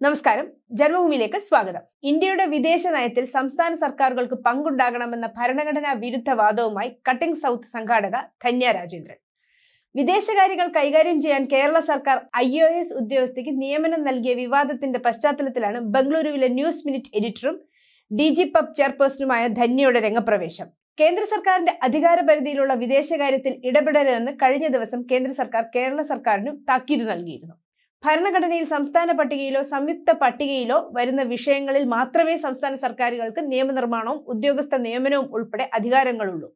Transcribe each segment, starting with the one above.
നമസ്കാരം, ജന്മഭൂമിയിലേക്ക് സ്വാഗതം. ഇന്ത്യയുടെ വിദേശ നയത്തിൽ സംസ്ഥാന സർക്കാരുകൾക്ക് പങ്കുണ്ടാകണമെന്ന ഭരണഘടനാ വിരുദ്ധ വാദവുമായി കട്ടിംഗ് സൗത്ത് സംഘാടക ധന്യ രാജേന്ദ്രൻ. വിദേശകാര്യങ്ങൾ കൈകാര്യം ചെയ്യാൻ കേരള സർക്കാർ IAS ഉദ്യോഗസ്ഥയ്ക്ക് നിയമനം നൽകിയ വിവാദത്തിന്റെ പശ്ചാത്തലത്തിലാണ് ബംഗളൂരുവിലെ ന്യൂസ് മിനിറ്റ് എഡിറ്ററും DG പബ് ചെയർപേഴ്സണുമായ ധന്യയുടെ രംഗപ്രവേശം. കേന്ദ്ര സർക്കാരിന്റെ അധികാര പരിധിയിലുള്ള വിദേശകാര്യത്തിൽ ഇടപെടരുതെന്ന് കഴിഞ്ഞ ദിവസം കേന്ദ്ര സർക്കാർ കേരള സർക്കാരിന് താക്കീത് നൽകിയിരുന്നു. ഭരണഘടനയിൽ സംസ്ഥാന പട്ടികയിലോ സംയുക്ത പട്ടികയിലോ വരുന്ന വിഷയങ്ങളിൽ മാത്രമേ സംസ്ഥാന സർക്കാരുകൾക്ക് നിയമനിർമ്മാണവും ഉദ്യോഗസ്ഥ നിയമനവും ഉൾപ്പെടെ അധികാരങ്ങളുള്ളൂ.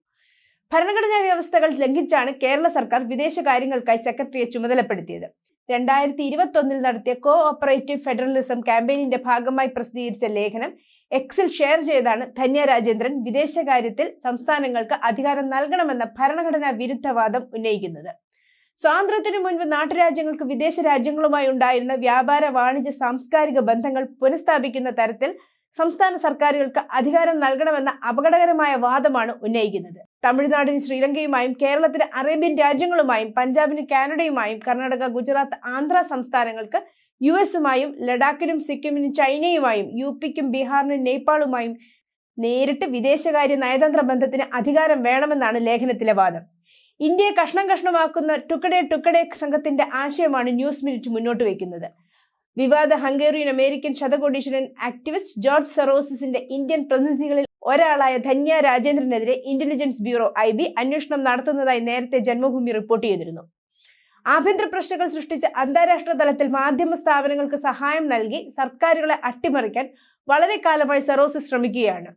ഭരണഘടനാ വ്യവസ്ഥകൾ ലംഘിച്ചാണ് കേരള സർക്കാർ വിദേശകാര്യങ്ങൾക്കായി സെക്രട്ടറിയെ ചുമതലപ്പെടുത്തിയത്. 2021 നടത്തിയ കോ ഓപ്പറേറ്റീവ് ഫെഡറലിസം ക്യാമ്പയിനിന്റെ ഭാഗമായി പ്രസിദ്ധീകരിച്ച ലേഖനം എക്സിൽ ഷെയർ ചെയ്താണ് ധന്യ രാജേന്ദ്രൻ വിദേശകാര്യത്തിൽ സംസ്ഥാനങ്ങൾക്ക് അധികാരം നൽകണമെന്ന ഭരണഘടനാ വിരുദ്ധവാദം ഉന്നയിക്കുന്നത്. സ്വാതന്ത്ര്യത്തിനു മുൻപ് നാട്ടുരാജ്യങ്ങൾക്ക് വിദേശ രാജ്യങ്ങളുമായി ഉണ്ടായിരുന്ന വ്യാപാര, വാണിജ്യ, സാംസ്കാരിക ബന്ധങ്ങൾ പുനഃസ്ഥാപിക്കുന്ന തരത്തിൽ സംസ്ഥാന സർക്കാരുകൾക്ക് അധികാരം നൽകണമെന്ന അപകടകരമായ വാദമാണ് ഉന്നയിക്കുന്നത്. തമിഴ്നാടിന് ശ്രീലങ്കയുമായും കേരളത്തിന് അറേബ്യൻ രാജ്യങ്ങളുമായും പഞ്ചാബിന് കാനഡയുമായും കർണാടക, ഗുജറാത്ത്, ആന്ധ്ര സംസ്ഥാനങ്ങൾക്ക് US-ഉമായും ലഡാക്കിനും സിക്കിമിനും ചൈനയുമായും UP-ക്കും ബീഹാറിനും നേപ്പാളുമായും നേരിട്ട് വിദേശകാര്യ നയതന്ത്ര ബന്ധത്തിന് അധികാരം വേണമെന്നാണ് ലേഖനത്തിലെ വാദം. ഇന്ത്യയെ കഷ്ണം കഷ്ണമാക്കുന്ന ടുക്കഡേ സംഘത്തിന്റെ ആശയമാണ് ന്യൂസ് മിനിറ്റ് മുന്നോട്ട് വയ്ക്കുന്നത്. വിവാദ ഹംഗേറിയൻ അമേരിക്കൻ ശതകോടീശ്വരൻ ആക്ടിവിസ്റ്റ് ജോർജ് സൊറോസിന്റെ ഇന്ത്യൻ പ്രതിനിധികളിൽ ഒരാളായ ധന്യ രാജേന്ദ്രനെതിരെ ഇന്റലിജൻസ് ബ്യൂറോ IB അന്വേഷണം നടത്തുന്നതായി നേരത്തെ ജന്മഭൂമി റിപ്പോർട്ട് ചെയ്തിരുന്നു. ആഭ്യന്തര പ്രശ്നങ്ങൾ സൃഷ്ടിച്ച് അന്താരാഷ്ട്ര തലത്തിൽ മാധ്യമ സ്ഥാപനങ്ങൾക്ക് സഹായം നൽകി സർക്കാരുകളെ അട്ടിമറിക്കാൻ വളരെ കാലമായി സൊറോസിസ് ശ്രമിക്കുകയാണ്.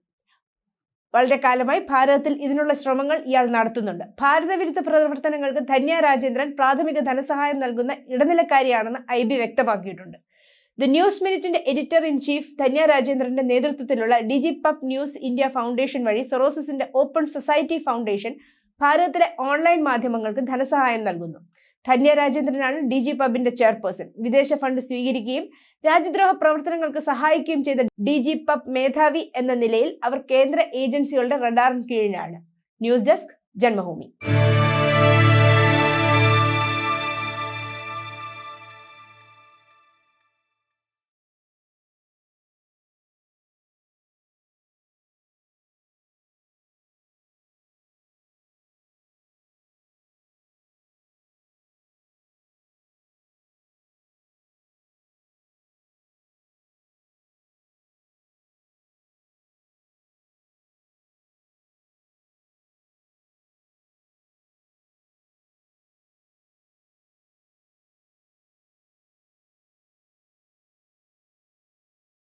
വളരെ കാലമായി ഭാരതത്തിൽ ഇതിനുള്ള ശ്രമങ്ങൾ ഇയാൾ നടത്തുന്നുണ്ട്. ഭാരതവിരുദ്ധ പ്രവർത്തനങ്ങൾക്ക് ധന്യ രാജേന്ദ്രൻ പ്രാഥമിക ധനസഹായം നൽകുന്ന ഇടനിലക്കാരിയാണെന്ന് IB വ്യക്തമാക്കിയിട്ടുണ്ട്. ദ ന്യൂസ് മിനിറ്റിന്റെ എഡിറ്റർ ഇൻ ചീഫ് ധന്യ രാജേന്ദ്രന്റെ നേതൃത്വത്തിലുള്ള DG pub news India foundation വഴി സൊറോസിന്റെ ഓപ്പൺ സൊസൈറ്റി ഫൗണ്ടേഷൻ ഭാരതത്തിലെ ഓൺലൈൻ മാധ്യമങ്ങൾക്ക് ധനസഹായം നൽകുന്നു. ധന്യ രാജേന്ദ്രനാണ് DG പബിന്റെ ചെയർപേഴ്സൺ. വിദേശ ഫണ്ട് സ്വീകരിക്കുകയും രാജ്യദ്രോഹ പ്രവർത്തനങ്ങൾക്ക് സഹായിക്കുകയും ചെയ്ത DG പബ് മേധാവി എന്ന നിലയിൽ അവർ കേന്ദ്ര ഏജൻസികളുടെ റഡാറിന് കീഴിലാണ്. News desk, Janmabhumi.